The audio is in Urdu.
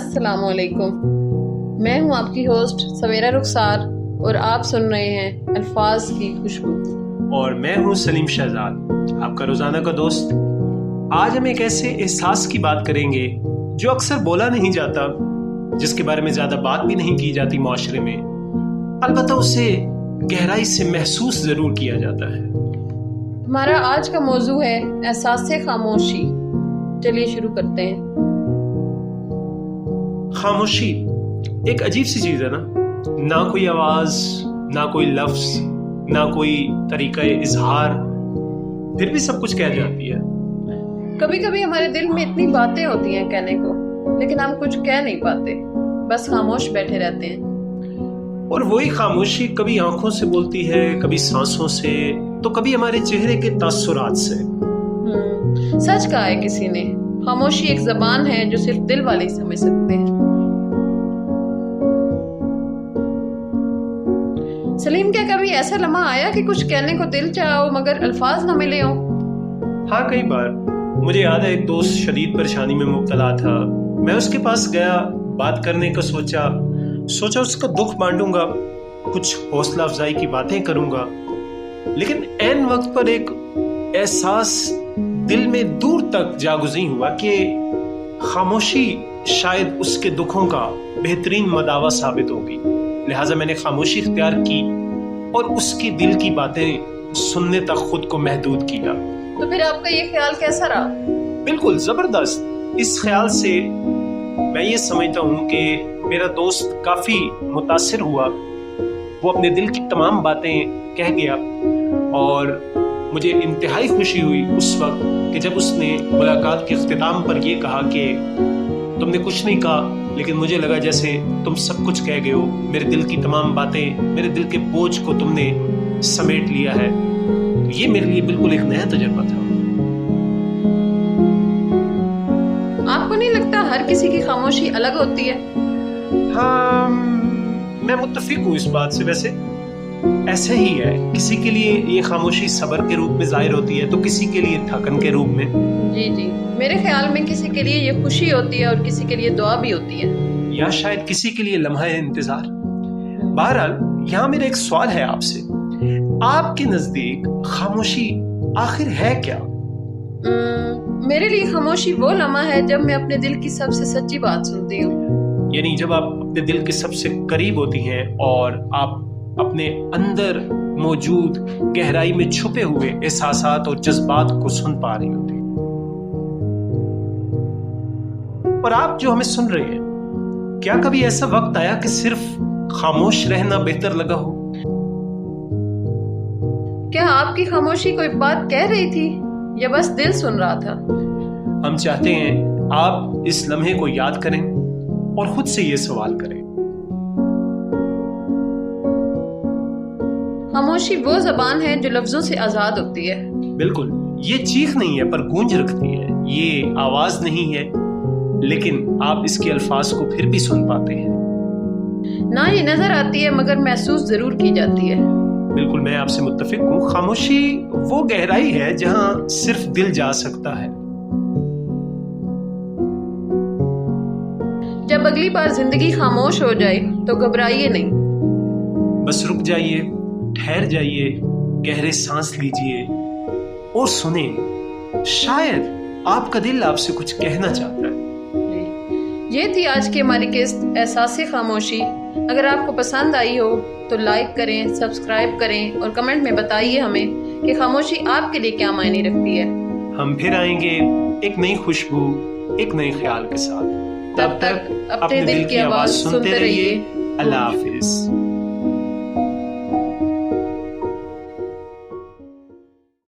السلام علیکم، میں ہوں آپ کی ہوسٹ سویرا رخسار اور آپ سن رہے ہیں الفاظ کی خوشبو۔ اور میں ہوں سلیم شہزاد، آپ کا روزانہ کا دوست۔ آج ہم ایک ایسے احساس کی بات کریں گے جو اکثر بولا نہیں جاتا، جس کے بارے میں زیادہ بات بھی نہیں کی جاتی معاشرے میں، البتہ اسے گہرائی سے محسوس ضرور کیا جاتا ہے۔ ہمارا آج کا موضوع ہے احساس خاموشی۔ چلیے شروع کرتے ہیں۔ خاموشی ایک عجیب سی چیز ہے نا، نہ کوئی آواز، نہ کوئی لفظ، نہ کوئی طریقہ اظہار، پھر بھی سب کچھ کہہ جاتی ہے۔ کبھی کبھی ہمارے دل میں اتنی باتیں ہوتی ہیں کہنے کو، لیکن ہم کچھ کہہ نہیں پاتے، بس خاموش بیٹھے رہتے ہیں۔ اور وہی خاموشی کبھی آنکھوں سے بولتی ہے، کبھی سانسوں سے، تو کبھی ہمارے چہرے کے تاثرات سے۔ سچ کہا ہے کسی نے، خاموشی ایک زبان ہے جو صرف دل والے ہی سمجھ سکتے ہیں۔ سلیم، کیا کبھی ایسا لمحہ آیا کہ کچھ کہنے کو دل چاہا ہو مگر الفاظ نہ ملے ہوں؟ ہاں، کئی بار۔ مجھے یاد ہے ایک دوست شدید پریشانی میں مبتلا تھا۔ میں اس کے پاس گیا، بات کرنے کا سوچا اس کا دکھ بانٹوں گا، کچھ حوصلہ افزائی کی باتیں کروں گا، لیکن عین وقت پر ایک احساس دل میں دور تک جاگزیں ہوا کہ خاموشی شاید اس کے دکھوں کا بہترین مداوا ثابت ہوگی۔ لہٰذا میں نے خاموشی اختیار کی اور اس کی دل کی باتیں سننے تک خود کو محدود کیا۔ تو پھر آپ کا یہ خیال کیسا رہا؟ بالکل زبردست۔ اس خیال سے میں یہ سمجھتا ہوں کہ میرا دوست کافی متاثر ہوا، وہ اپنے دل کی تمام باتیں کہہ گیا، اور مجھے انتہائی خوشی ہوئی اس وقت کہ جب اس نے ملاقات کے اختتام پر یہ کہا کہ تم نے کچھ نہیں کہا، لیکن مجھے لگا جیسے تم سب کچھ کہہ گئے ہو، میرے دل کی تمام باتیں، میرے دل کے بوجھ کو تم نے سمیٹ لیا ہے۔ یہ میرے لیے بالکل ایک نیا تجربہ تھا۔ آپ کو نہیں لگتا ہر کسی کی خاموشی الگ ہوتی ہے؟ ہاں، میں متفق ہوں اس بات سے۔ ویسے ایسا ہی ہے، کسی کے لیے یہ خاموشی صبر کے روپ میں ظاہر ہوتی ہے تو کسی کے لیے تھکن کے روپ میں۔ جی، میرے خیال میں کسی کے لیے یہ خوشی ہوتی ہے اور کسی کے لیے دعا بھی ہوتی ہے، یا شاید کسی کے لیے لمحہ انتظار۔ بہرحال یہاں میرا ایک سوال ہے آپ سے، آپ کے نزدیک خاموشی آخر ہے کیا؟ میرے لیے خاموشی وہ لمحہ ہے جب میں اپنے دل کی سب سے سچی بات سنتی ہوں۔ یعنی جب آپ اپنے دل کے سب سے قریب ہوتی ہیں اور آپ اپنے اندر موجود گہرائی میں چھپے ہوئے احساسات اور جذبات کو سن پا رہی ہوتی ہیں۔ اور آپ جو ہمیں سن رہے ہیں، کیا کبھی ایسا وقت آیا کہ صرف خاموش رہنا بہتر لگا ہو؟ کیا آپ کی خاموشی کوئی بات کہہ رہی تھی یا بس دل سن رہا تھا؟ ہم چاہتے ہیں آپ اس لمحے کو یاد کریں اور خود سے یہ سوال کریں۔ خاموشی وہ زبان ہے جو لفظوں سے آزاد ہوتی ہے۔ بالکل، یہ چیخ نہیں ہے پر گونج رکھتی ہے، یہ آواز نہیں ہے لیکن آپ اس کے الفاظ کو پھر بھی سن پاتے ہیں۔ نہ یہ نظر آتی ہے مگر محسوس ضرور کی جاتی ہے۔ بالکل، میں آپ سے متفق ہوں۔ خاموشی وہ گہرائی ہے جہاں صرف دل جا سکتا ہے۔ جب اگلی بار زندگی خاموش ہو جائے تو گھبرائیے نہیں، بس رک جائیے، ٹھہر جائیے، گہرے سانس لیجئے اور سنیں، شاید آپ کا دل آپ سے کچھ کہنا چاہتا ہے۔ یہ تھی آج کی ہماری قسط احساس خاموشی۔ اگر آپ کو پسند آئی ہو تو لائک کریں، سبسکرائب کریں اور کمنٹ میں بتائیے ہمیں کہ خاموشی آپ کے لیے کیا معنی رکھتی ہے۔ ہم پھر آئیں گے ایک نئی خوشبو، ایک نئے خیال کے ساتھ۔ تب تک اپنے دل کی آواز سنتے رہیے۔ اللہ حافظ۔